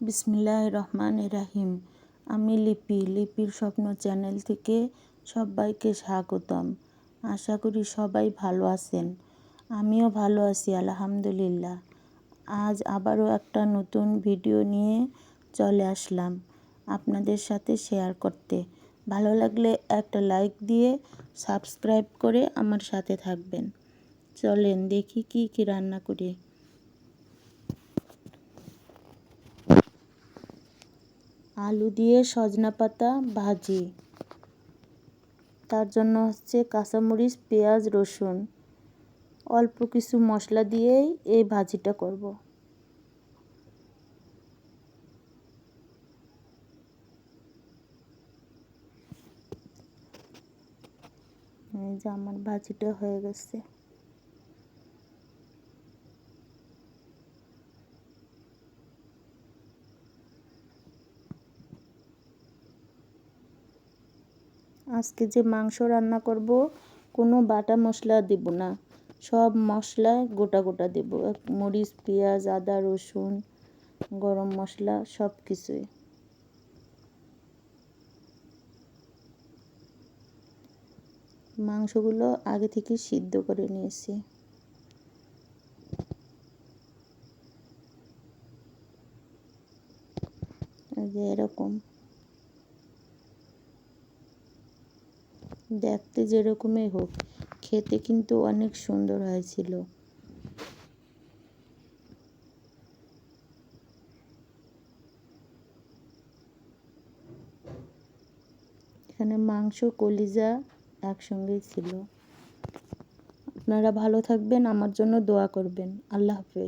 বিসমিল্লাহির রহমানির রহিম। আমি লিপির স্বপ্ন চ্যানেল থেকে সবাইকে স্বাগতম। আশা করি সবাই ভালো আছেন। আমিও ভালো আছি আলহামদুলিল্লাহ। আজ আবারও একটা নতুন ভিডিও নিয়ে চলে আসলাম আপনাদের সাথে শেয়ার করতে। ভালো লাগলে একটা লাইক দিয়ে সাবস্ক্রাইব করে আমার সাথে থাকবেন। চলেন দেখি কি রান্না করি। আলু দিয়ে সজনা পাতা ভাজি। তার জন্য কাঁচামরিচ, পেঁয়াজ, রসুন, অল্প কিছু মশলা দিয়েই এই ভাজিটা করব। এই যে আমার ভাজিটা হয়ে গেছে। আজকে যে মাংস রান্না করব, কোনো বাটা মশলা দেব না, সব মশলা গোটা গোটা দেব। মরিচ, পেঁয়াজ, আদা, রসুন, গরম মশলা সব কিছুই। মাংসগুলো আগে থেকে সিদ্ধ করে নিয়েছি। এই যে এরকম, দেখতে যেরকমই হোক, খেতে কিন্তু অনেক সুন্দর হয়েছিল। এখানে মাংস, কলিজা একসঙ্গেই ছিল। আপনারা ভালো থাকবেন, আমার জন্য দোয়া করবেন। আল্লাহ হাফেজ।